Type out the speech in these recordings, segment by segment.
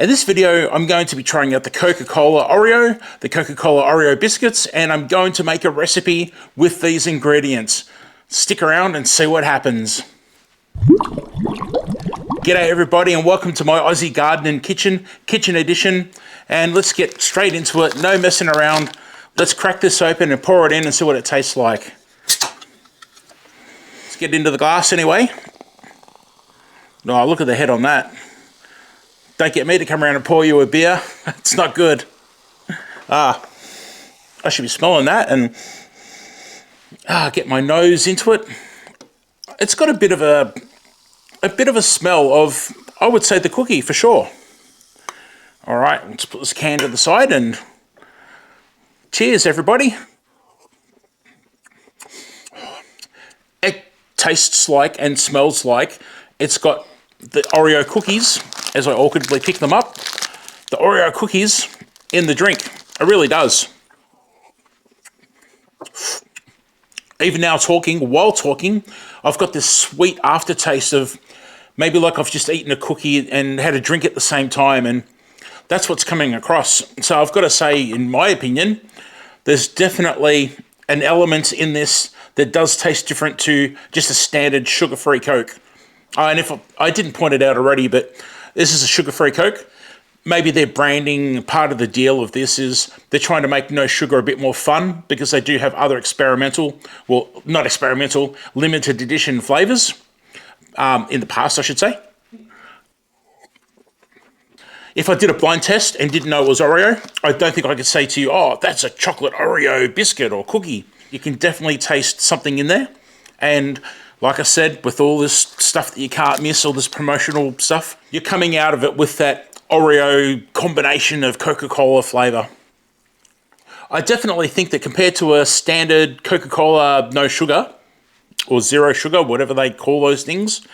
In this video, I'm going to be trying out the Coca Cola Oreo, the Coca Cola Oreo biscuits, and I'm going to make a recipe with these ingredients. Stick around and see what happens. G'day everybody and welcome to my Aussie Garden and Kitchen edition. And let's get straight into it, no messing around. Let's crack this open and pour it in and see what it tastes like. Let's get into the glass anyway. Oh, look at the head on that. Don't get me to come around and pour you a beer. It's not good. I should be smelling that and get my nose into it. It's got a bit of a smell of, I would say, the cookie for sure. All right, let's put this can to the side and cheers, everybody. It tastes like and smells like it's got the Oreo cookies, as I awkwardly pick them up, the Oreo cookies in the drink. It really does. Even now while talking, I've got this sweet aftertaste of maybe like I've just eaten a cookie and had a drink at the same time, and that's what's coming across. So I've got to say, in my opinion, there's definitely an element in this that does taste different to just a standard sugar-free Coke. And if I didn't point it out already, but this is a sugar-free Coke. Maybe their branding, part of the deal of this is they're trying to make no sugar a bit more fun because they do have other limited edition flavors in the past, I should say. If I did a blind test and didn't know it was Oreo, I don't think I could say to you, oh, that's a chocolate Oreo biscuit or cookie. You can definitely taste something in there. And like I said, with all this stuff that you can't miss, all this promotional stuff, you're coming out of it with that Oreo combination of Coca-Cola flavor. I definitely think that compared to a standard Coca-Cola no sugar or zero sugar, whatever they call those things,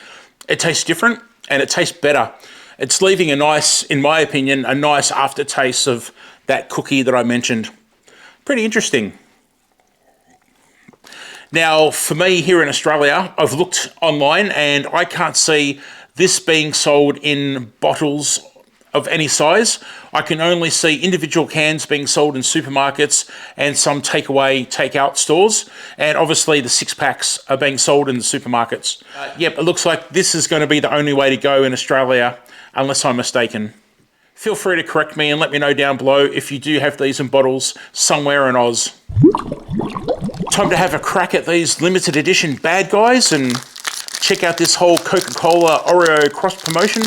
it tastes different and it tastes better. It's leaving a nice, in my opinion, a nice aftertaste of that cookie that I mentioned. Pretty interesting. Now, for me here in Australia, I've looked online and I can't see this being sold in bottles of any size. I can only see individual cans being sold in supermarkets and some takeout stores. And obviously the 6-packs are being sold in the supermarkets. Yep, it looks like this is going to be the only way to go in Australia, unless I'm mistaken. Feel free to correct me and let me know down below if you do have these in bottles somewhere in Oz. Time to have a crack at these limited edition bad guys and check out this whole Coca-Cola Oreo cross promotion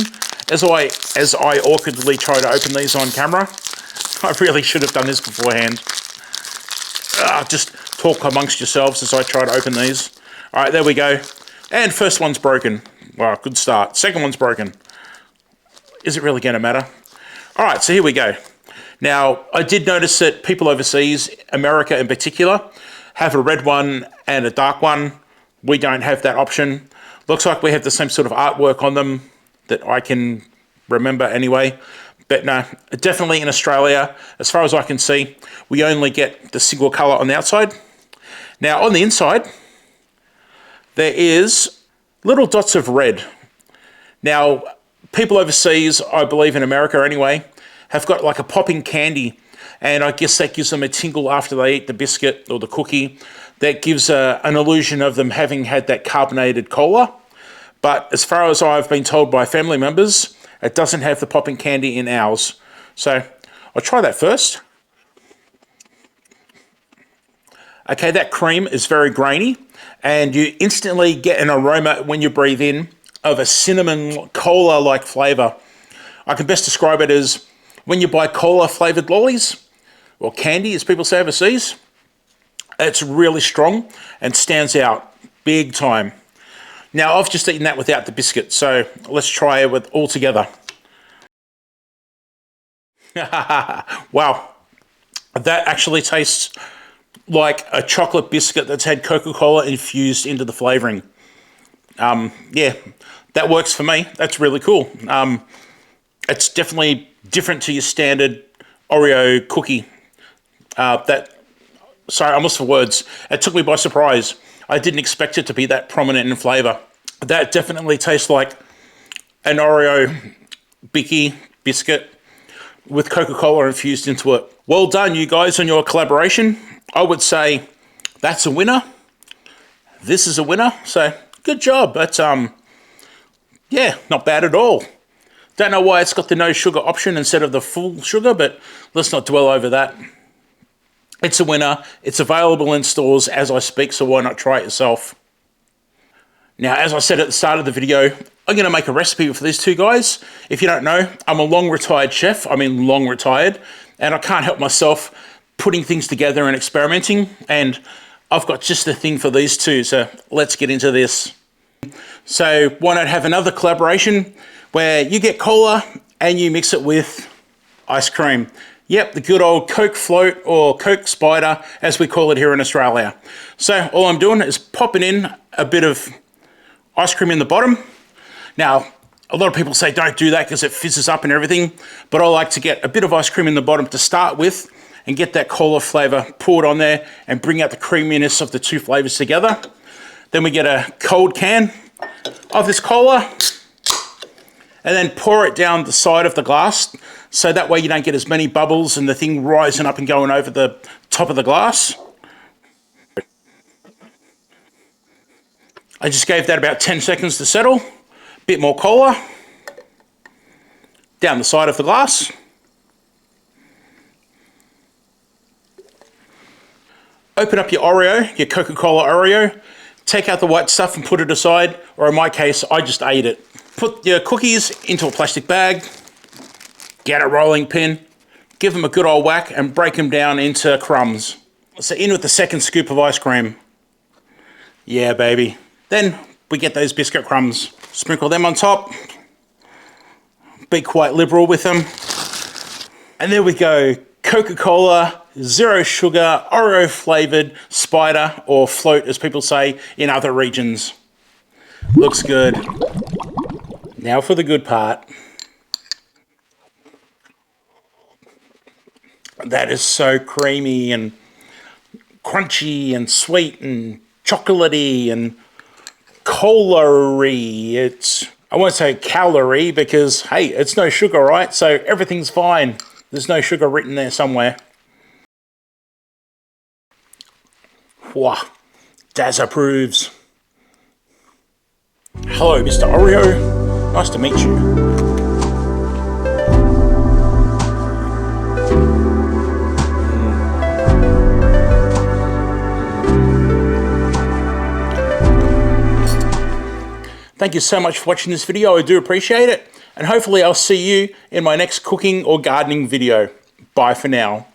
as I awkwardly try to open these on camera. I really should have done this beforehand. Just talk amongst yourselves as I try to open these. All right, there we go. And first one's broken. Wow, good start. Second one's broken. Is it really going to matter? All right, so here we go. Now, I did notice that people overseas, America in particular, have a red one and a dark one. We don't have that option. Looks like we have the same sort of artwork on them that I can remember anyway. But no, definitely in Australia, as far as I can see, we only get the single color on the outside. Now on the inside, there is little dots of red. Now, people overseas, I believe in America anyway, have got like a popping candy, and I guess that gives them a tingle after they eat the biscuit or the cookie. That gives an illusion of them having had that carbonated cola. But as far as I've been told by family members, it doesn't have the popping candy in ours. So I'll try that first. Okay, that cream is very grainy, and you instantly get an aroma when you breathe in of a cinnamon cola-like flavor. I can best describe it as when you buy cola-flavored lollies, or candy, as people say overseas. It's really strong and stands out big time. Now, I've just eaten that without the biscuit, so let's try it with all together. Wow, that actually tastes like a chocolate biscuit that's had Coca-Cola infused into the flavoring. Yeah, that works for me. That's really cool. It's definitely different to your standard Oreo cookie. Sorry, I'm lost for words. It took me by surprise. I didn't expect it to be that prominent in flavor. That definitely tastes like an Oreo bicky biscuit with Coca Cola infused into it. Well done, you guys, on your collaboration. I would say that's a winner. This is a winner. So good job. That's yeah, not bad at all. Don't know why it's got the no sugar option instead of the full sugar, but let's not dwell over that. It's a winner. It's available in stores as I speak, so why not try it yourself? Now, as I said at the start of the video, I'm going to make a recipe for these two guys. If you don't know, I'm a long retired chef. I mean, long retired, and I can't help myself putting things together and experimenting, and I've got just the thing for these two, so let's get into this. So why not have another collaboration where you get cola and you mix it with ice cream. Yep, the good old Coke float or Coke spider, as we call it here in Australia. So all I'm doing is popping in a bit of ice cream in the bottom. Now, a lot of people say don't do that because it fizzes up and everything, but I like to get a bit of ice cream in the bottom to start with and get that cola flavor poured on there and bring out the creaminess of the two flavors together. Then we get a cold can of this cola and then pour it down the side of the glass so that way you don't get as many bubbles and the thing rising up and going over the top of the glass. I just gave that about 10 seconds to settle. Bit more cola down the side of the glass. Open up your Oreo, your Coca Cola Oreo. Take out the white stuff and put it aside, or in my case, I just ate it. Put your cookies into a plastic bag, get a rolling pin, give them a good old whack and break them down into crumbs. So in with the second scoop of ice cream. Yeah, baby. Then we get those biscuit crumbs. Sprinkle them on top. Be quite liberal with them. And there we go. Coca-Cola, zero sugar, Oreo flavored spider, or float as people say in other regions. Looks good. Now for the good part. That is so creamy and crunchy and sweet and chocolatey and cola-y. It's, I won't say calorie because, hey, it's no sugar, right? So everything's fine. There's no sugar written there somewhere. Wow, Daz approves. Hello, Mr. Oreo. Nice to meet you. Thank you so much for watching this video. I do appreciate it. And hopefully I'll see you in my next cooking or gardening video. Bye for now.